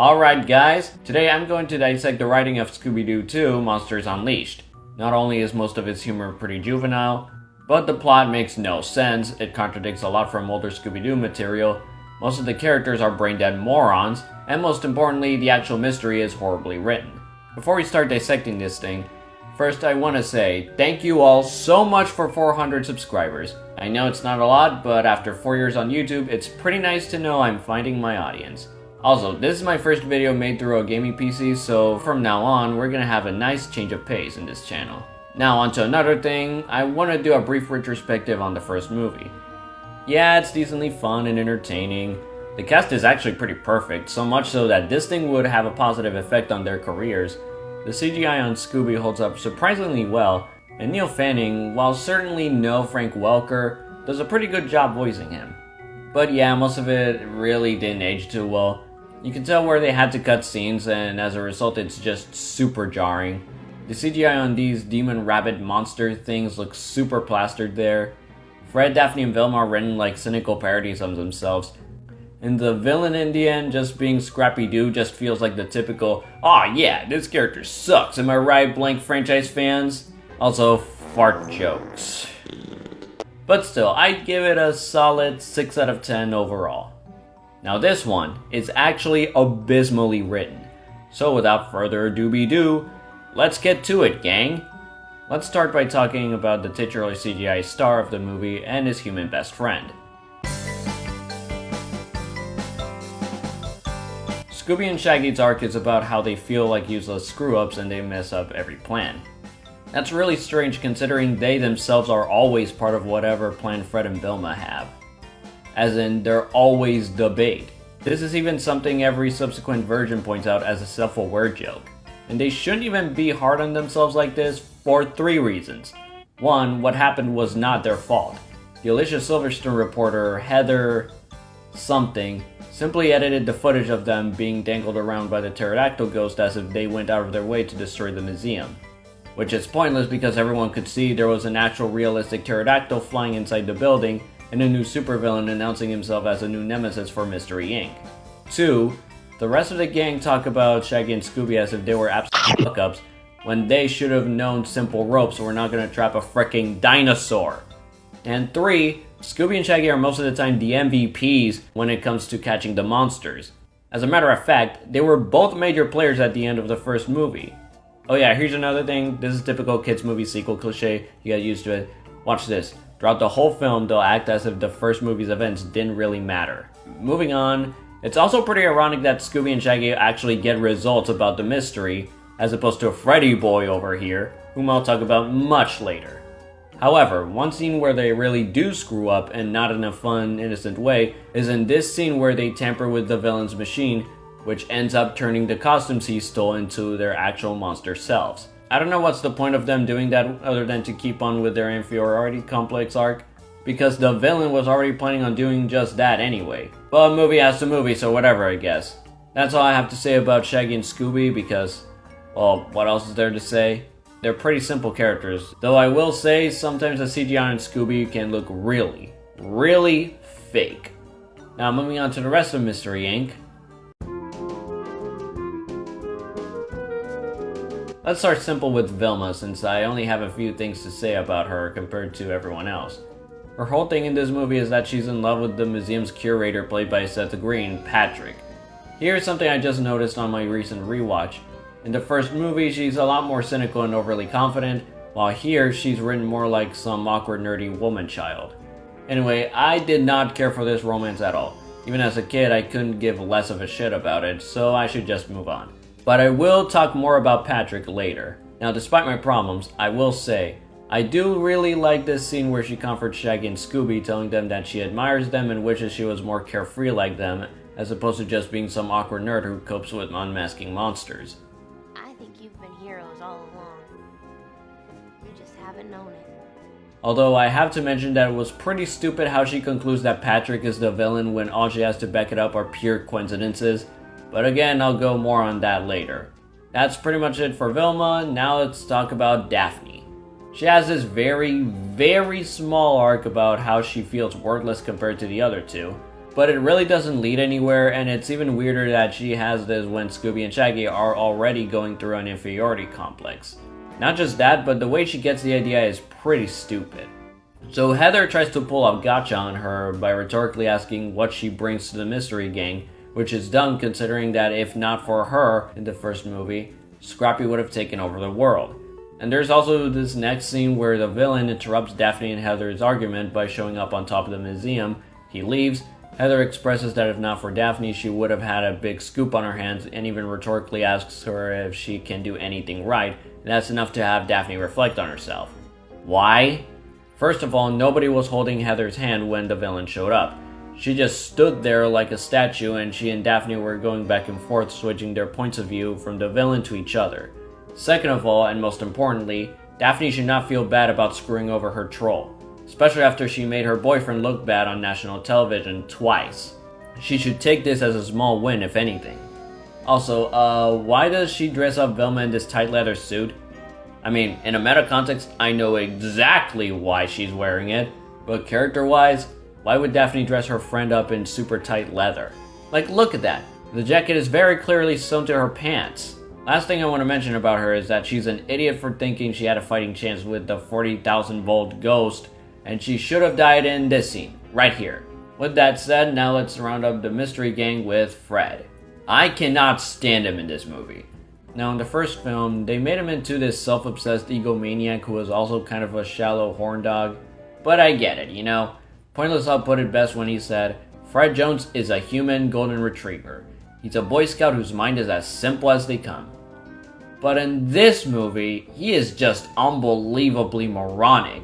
Alright guys, today I'm going to dissect the writing of Scooby-Doo 2 Monsters Unleashed. Not only is most of its humor pretty juvenile, but the plot makes no sense, it contradicts a lot from older Scooby-Doo material, most of the characters are brain-dead morons, and most importantly, the actual mystery is horribly written. Before we start dissecting this thing, first I want to say thank you all so much for 400 subscribers. I know it's not a lot, but after 4 years on YouTube, it's pretty nice to know I'm finding my audience. Also, this is my first video made through a gaming PC, so from now on, we're gonna have a nice change of pace in this channel. Now onto another thing, I want to do a brief retrospective on the first movie. Yeah, it's decently fun and entertaining. The cast is actually pretty perfect, so much so that this thing would have a positive effect on their careers. The CGI on Scooby holds up surprisingly well, and Neil Fanning, while certainly no Frank Welker, does a pretty good job voicing him. But yeah, most of it really didn't age too well. You can tell where they had to cut scenes, and as a result it's just super jarring. The CGI on these demon rabbit monster things looks super plastered there. Fred, Daphne, and Velma are written like cynical parodies of themselves. And the villain in the end just being Scrappy-Doo just feels like the typical, "Aw yeah, this character sucks, am I right, blank franchise fans?" Also, fart jokes. But still, I'd give it a solid 6 out of 10 overall. Now this one is actually abysmally written. So without further ado, let's get to it, gang! Let's start by talking about the titular CGI star of the movie and his human best friend. Scooby and Shaggy's arc is about how they feel like useless screw-ups and they mess up every plan. That's really strange considering they themselves are always part of whatever plan Fred and Velma have. As in, they're always the bait. This is even something every subsequent version points out as a self-aware joke. And they shouldn't even be hard on themselves like this for 3 reasons. 1, what happened was not their fault. The Alicia Silverstone reporter, Heather something, simply edited the footage of them being dangled around by the pterodactyl ghost as if they went out of their way to destroy the museum. Which is pointless because everyone could see there was an actual realistic pterodactyl flying inside the building, and a new supervillain announcing himself as a new nemesis for Mystery Inc. 2. The rest of the gang talk about Shaggy and Scooby as if they were absolute fuck-ups, when they should have known simple ropes were not gonna trap a freaking dinosaur. And 3. Scooby and Shaggy are most of the time the MVPs when it comes to catching the monsters. As a matter of fact, they were both major players at the end of the first movie. Oh yeah, here's another thing, this is typical kids movie sequel cliche, you get used to it. Watch this. Throughout the whole film, they'll act as if the first movie's events didn't really matter. Moving on, it's also pretty ironic that Scooby and Shaggy actually get results about the mystery, as opposed to Freddy Boy over here, whom I'll talk about much later. However, one scene where they really do screw up, and not in a fun, innocent way, is in this scene where they tamper with the villain's machine, which ends up turning the costumes he stole into their actual monster selves. I don't know what's the point of them doing that other than to keep on with their inferiority complex arc, because the villain was already planning on doing just that anyway. But movie has to movie, so whatever I guess. That's all I have to say about Shaggy and Scooby because, well, what else is there to say? They're pretty simple characters, though I will say sometimes the CGI on Scooby can look really, really fake. Now moving on to the rest of Mystery Inc. Let's start simple with Velma since I only have a few things to say about her compared to everyone else. Her whole thing in this movie is that she's in love with the museum's curator played by Seth Green, Patrick. Here's something I just noticed on my recent rewatch. In the first movie, she's a lot more cynical and overly confident, while here she's written more like some awkward nerdy woman child. Anyway, I did not care for this romance at all. Even as a kid, I couldn't give less of a shit about it, so I should just move on. But I will talk more about Patrick later. Now, despite my problems, I will say, I do really like this scene where she comforts Shaggy and Scooby, telling them that she admires them and wishes she was more carefree like them, as opposed to just being some awkward nerd who copes with unmasking monsters. I think you've been heroes all along. You just haven't known it. Although I have to mention that it was pretty stupid how she concludes that Patrick is the villain when all she has to back it up are pure coincidences. But again, I'll go more on that later. That's pretty much it for Velma, now let's talk about Daphne. She has this very, very small arc about how she feels worthless compared to the other two. but it really doesn't lead anywhere, and it's even weirder that she has this when Scooby and Shaggy are already going through an inferiority complex. Not just that, but the way she gets the idea is pretty stupid. So Heather tries to pull a gotcha on her by rhetorically asking what she brings to the mystery gang, which is dumb considering that if not for her in the first movie, Scrappy would have taken over the world. And there's also this next scene where the villain interrupts Daphne and Heather's argument by showing up on top of the museum. He leaves. Heather expresses that if not for Daphne, she would have had a big scoop on her hands, and even rhetorically asks her if she can do anything right, and that's enough to have Daphne reflect on herself. Why? First of all, nobody was holding Heather's hand when the villain showed up. She just stood there like a statue, and she and Daphne were going back and forth, switching their points of view from the villain to each other. Second of all, and most importantly, Daphne should not feel bad about screwing over her troll, especially after she made her boyfriend look bad on national television twice. She should take this as a small win, if anything. Also, why does she dress up Velma in this tight leather suit? I mean, in a meta context, I know exactly why she's wearing it, but character-wise, why would Daphne dress her friend up in super tight leather? Like, look at that. The jacket is very clearly sewn to her pants. Last thing I want to mention about her is that she's an idiot for thinking she had a fighting chance with the 40,000 volt ghost, and she should have died in this scene, right here. With that said, now let's round up the mystery gang with Fred. I cannot stand him in this movie. Now in the first film, they made him into this self-obsessed egomaniac who was also kind of a shallow horn dog. But I get it, you know? Pointless Hub put it best when he said, Fred Jones is a human golden retriever. He's a Boy Scout whose mind is as simple as they come. But in this movie, he is just unbelievably moronic.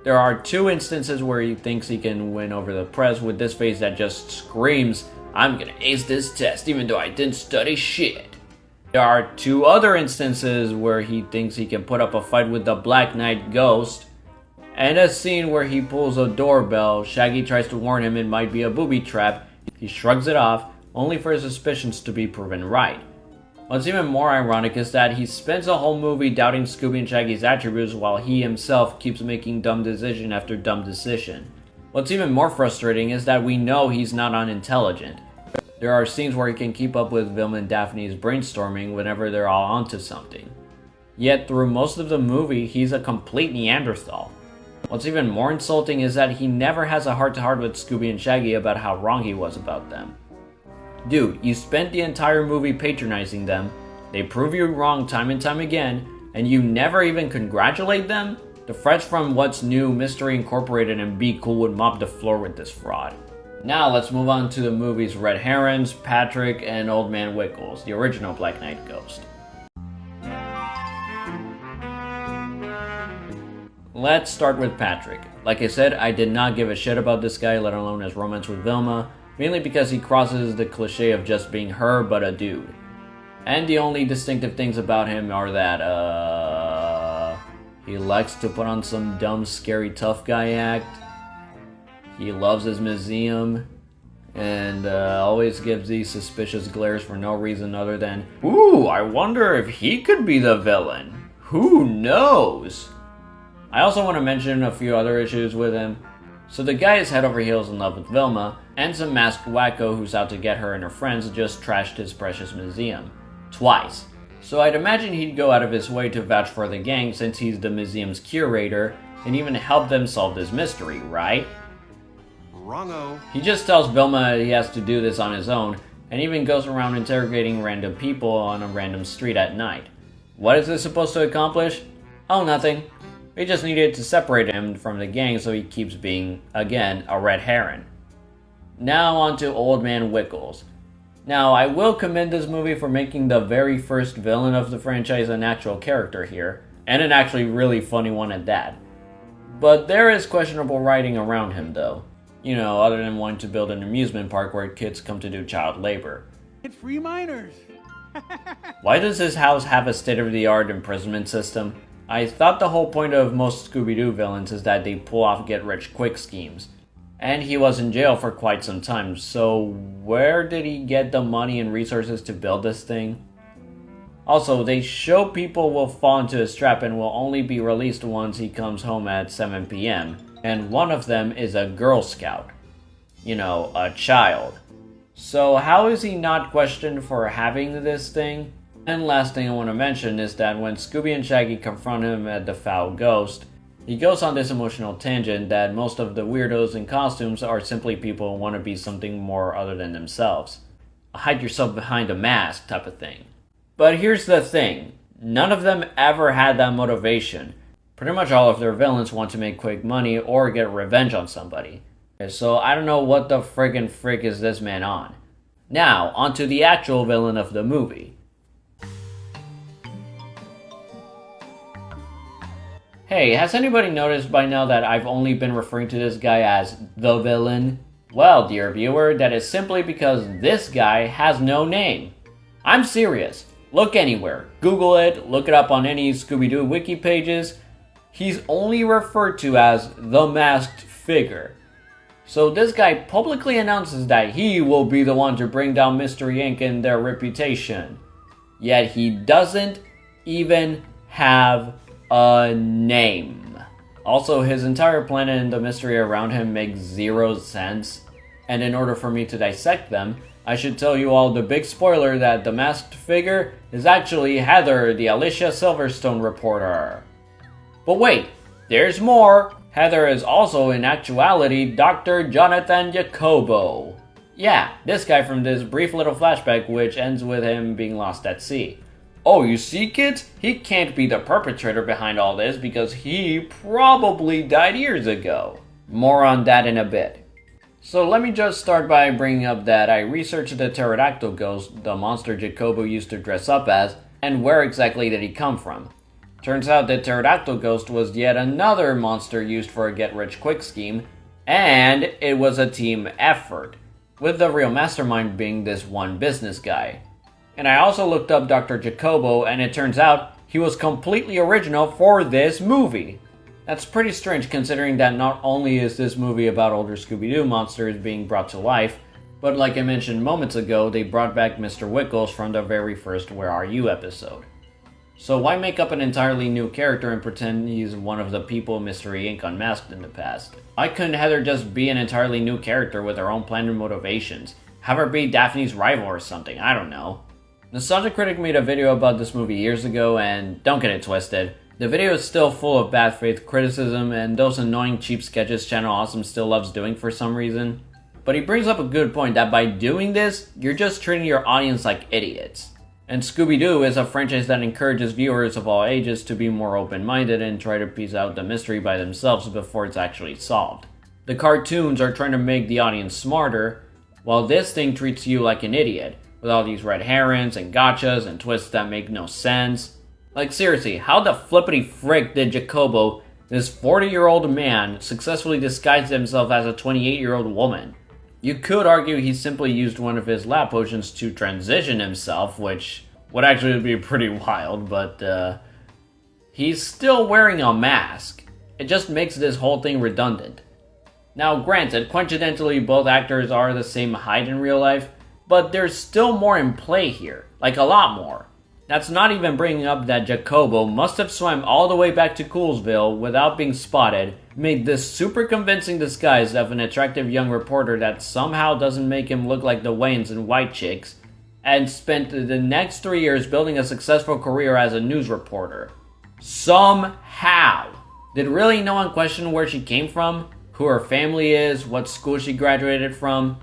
There are 2 instances where he thinks he can win over the press with this face that just screams, I'm gonna ace this test even though I didn't study shit. There are 2 other instances where he thinks he can put up a fight with the Black Knight Ghost, and a scene where he pulls a doorbell. Shaggy tries to warn him it might be a booby trap. He shrugs it off, only for his suspicions to be proven right. What's even more ironic is that he spends a whole movie doubting Scooby and Shaggy's attributes while he himself keeps making dumb decision after dumb decision. What's even more frustrating is that we know he's not unintelligent. There are scenes where he can keep up with Velma and Daphne's brainstorming whenever they're all onto something. Yet through most of the movie, he's a complete Neanderthal. What's even more insulting is that he never has a heart-to-heart with Scooby and Shaggy about how wrong he was about them. Dude, you spent the entire movie patronizing them, they prove you wrong time and time again, and you never even congratulate them? The Freds from What's New, Mystery Incorporated, and Be Cool would mop the floor with this fraud. Now let's move on to the movie's Red Herrings, Patrick, and Old Man Wickles, the original Black Knight Ghost. Let's start with Patrick. Like I said, I did not give a shit about this guy, let alone his romance with Velma, mainly because he crosses the cliche of just being her but a dude. And the only distinctive things about him are that, he likes to put on some dumb, scary, tough guy act. He loves his museum, and always gives these suspicious glares for no reason other than, ooh, I wonder if he could be the villain. Who knows? I also want to mention a few other issues with him. So the guy is head over heels in love with Velma, and some masked wacko who's out to get her and her friends just trashed his precious museum. Twice. So I'd imagine he'd go out of his way to vouch for the gang since he's the museum's curator, and even help them solve this mystery, right? Wrongo. He just tells Velma he has to do this on his own, and even goes around interrogating random people on a random street at night. What is this supposed to accomplish? Oh, nothing. We just needed to separate him from the gang so he keeps being, again, a red herring. Now on to Old Man Wickles. Now, I will commend this movie for making the very first villain of the franchise an actual character here, and an actually really funny one at that. But there is questionable writing around him though. You know, other than wanting to build an amusement park where kids come to do child labor. It's free minors. Why does his house have a state-of-the-art imprisonment system? I thought the whole point of most Scooby-Doo villains is that they pull off get-rich-quick schemes. And he was in jail for quite some time, so where did he get the money and resources to build this thing? Also, they show people will fall into his trap and will only be released once he comes home at 7 p.m. And one of them is a Girl Scout. a child. So how is he not questioned for having this thing? And last thing I want to mention is that when Scooby and Shaggy confront him at the foul ghost, he goes on this emotional tangent that most of the weirdos in costumes are simply people who want to be something more other than themselves. Hide yourself behind a mask type of thing. But here's the thing, none of them ever had that motivation. Pretty much all of their villains want to make quick money or get revenge on somebody. So I don't know what the friggin' frick is this man on. Now, onto the actual villain of the movie. Hey, has anybody noticed by now that I've only been referring to this guy as the villain? Well, dear viewer, that is simply because this guy has no name. I'm serious. Look anywhere. Google it, look it up on any Scooby-Doo wiki pages. He's only referred to as the masked figure. So this guy publicly announces that he will be the one to bring down Mystery Inc. and their reputation. Yet he doesn't even have a name. Also, his entire planet and the mystery around him makes zero sense. And in order for me to dissect them, I should tell you all the big spoiler that the masked figure is actually Heather, the Alicia Silverstone reporter. But wait, there's more! Heather is also in actuality Dr. Jonathan Jacobo. Yeah, this guy from this brief little flashback which ends with him being lost at sea. Oh, you see kids? He can't be the perpetrator behind all this because he probably died years ago. More on that in a bit. So let me just start by bringing up that I researched the pterodactyl ghost, the monster Jacobo used to dress up as, and where exactly did he come from. Turns out the pterodactyl ghost was yet another monster used for a get-rich-quick scheme, and it was a team effort, with the real mastermind being this one business guy. And I also looked up Dr. Jacobo, and it turns out he was completely original for this movie. That's pretty strange considering that not only is this movie about older Scooby-Doo monsters being brought to life, but like I mentioned moments ago, they brought back Mr. Wickles from the very first Where Are You episode. So why make up an entirely new character and pretend he's one of the people Mystery Inc. unmasked in the past? Why couldn't Heather just be an entirely new character with her own plan and motivations? Have her be Daphne's rival or something, I don't know. Nostalgia Critic made a video about this movie years ago, and don't get it twisted. The video is still full of bad faith criticism and those annoying cheap sketches Channel Awesome still loves doing for some reason. But he brings up a good point that by doing this, you're just treating your audience like idiots. And Scooby-Doo is a franchise that encourages viewers of all ages to be more open-minded and try to piece out the mystery by themselves before it's actually solved. The cartoons are trying to make the audience smarter, while this thing treats you like an idiot, with all these red herrings and gotchas and twists that make no sense. Like seriously, how the flippity frick did Jacobo, this 40-year-old man, successfully disguise himself as a 28-year-old woman? You could argue he simply used one of his lab potions to transition himself, which would actually be pretty wild, but he's still wearing a mask. It just makes this whole thing redundant. Now granted, coincidentally both actors are the same height in real life, but there's still more in play here, like a lot more. That's not even bringing up that Jacobo must have swam all the way back to Coolsville without being spotted, made this super convincing disguise of an attractive young reporter that somehow doesn't make him look like the Wayans and White Chicks, and spent the next 3 years building a successful career as a news reporter. Somehow! Did really no one question where she came from, who her family is, what school she graduated from?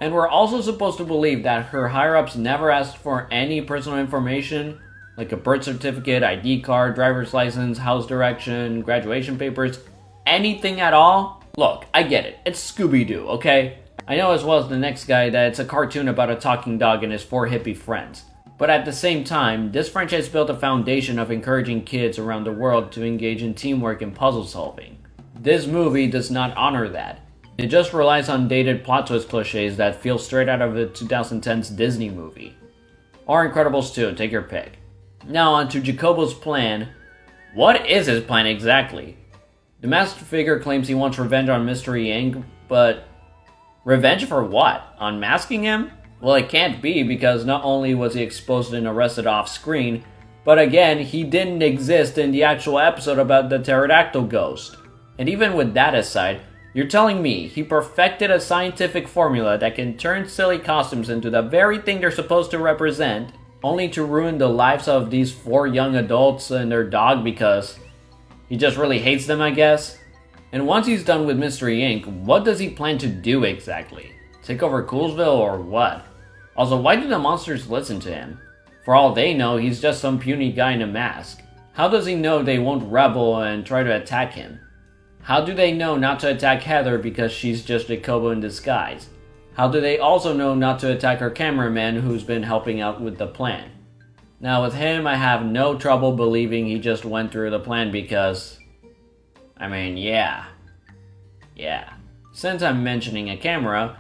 And we're also supposed to believe that her higher-ups never asked for any personal information, like a birth certificate, ID card, driver's license, house direction, graduation papers, anything at all? Look, I get it, it's Scooby-Doo, okay? I know as well as the next guy that it's a cartoon about a talking dog and his 4 hippie friends. But at the same time, this franchise built a foundation of encouraging kids around the world to engage in teamwork and puzzle solving. This movie does not honor that. It just relies on dated plot twist cliches that feel straight out of a 2010's Disney movie. Or Incredibles 2, take your pick. Now on to Jacobo's plan. What is his plan exactly? The masked figure claims he wants revenge on Mystery Inc., but revenge for what? Unmasking him? Well, it can't be because not only was he exposed and arrested off-screen, but again, he didn't exist in the actual episode about the pterodactyl ghost. And even with that aside, You're telling me he perfected a scientific formula that can turn silly costumes into the very thing they're supposed to represent, only to ruin the lives of these 4 young adults and their dog because he just really hates them, I guess? And once he's done with Mystery Inc., what does he plan to do exactly? Take over Coolsville or what? Also, why do the monsters listen to him? For all they know, he's just some puny guy in a mask. How does he know they won't rebel and try to attack him? How do they know not to attack Heather because she's just a Kobo in disguise? How do they also know not to attack her cameraman who's been helping out with the plan? Now with him, I have no trouble believing he just went through the plan because... I mean, yeah. Since I'm mentioning a camera,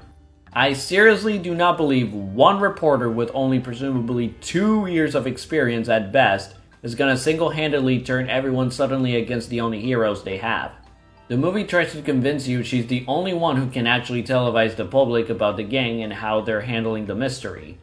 I seriously do not believe one reporter with only presumably 2 years of experience at best is gonna single-handedly turn everyone suddenly against the only heroes they have. The movie tries to convince you she's the only one who can actually televise the public about the gang and how they're handling the mystery.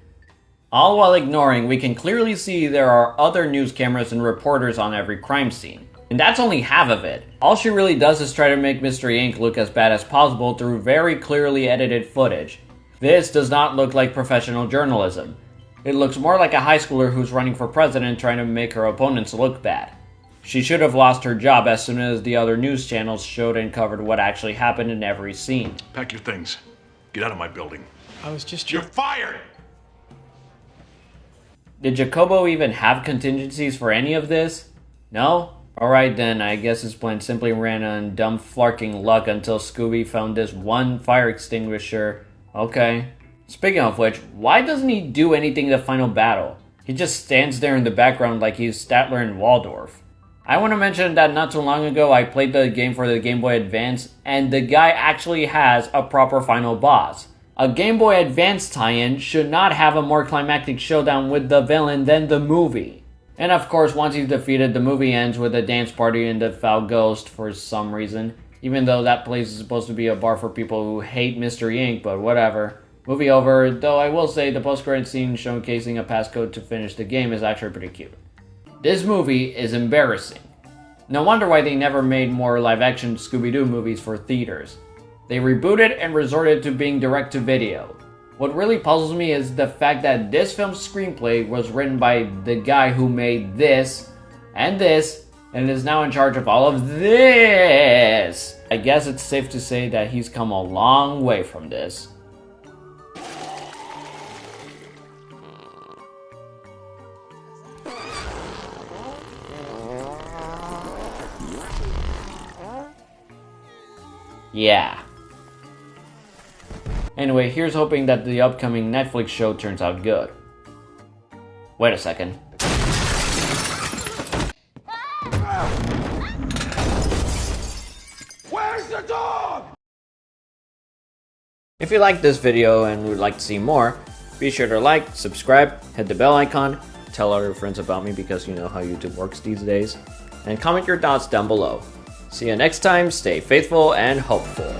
All while ignoring, we can clearly see there are other news cameras and reporters on every crime scene. And that's only half of it. All she really does is try to make Mystery Inc. look as bad as possible through very clearly edited footage. This does not look like professional journalism. It looks more like a high schooler who's running for president trying to make her opponents look bad. She should have lost her job as soon as the other news channels showed and covered what actually happened in every scene. Pack your things. Get out of my building. I was just... You're fired! Did Jacobo even have contingencies for any of this? No? Alright then, I guess his plan simply ran on dumb flarking luck until Scooby found this one fire extinguisher. Okay. Speaking of which, why doesn't he do anything in the final battle? He just stands there in the background like he's Statler and Waldorf. I want to mention that not too long ago I played the game for the Game Boy Advance, and the guy actually has a proper final boss. A Game Boy Advance tie-in should not have a more climactic showdown with the villain than the movie. And of course, once he's defeated, the movie ends with a dance party in the Foul Ghost for some reason. Even though that place is supposed to be a bar for people who hate Mystery Inc., but whatever. Movie over, though I will say the post-credit scene showcasing a passcode to finish the game is actually pretty cute. This movie is embarrassing. No wonder why they never made more live-action Scooby-Doo movies for theaters. They rebooted and resorted to being direct-to-video. What really puzzles me is the fact that this film's screenplay was written by the guy who made this, and is now in charge of all of this. I guess it's safe to say that he's come a long way from this. Yeah. Anyway, here's hoping that the upcoming Netflix show turns out good. Wait a second. Where's the dog? If you liked this video and would like to see more, be sure to like, subscribe, hit the bell icon, tell other friends about me because you know how YouTube works these days, and comment your thoughts down below. See you next time, stay faithful and hopeful.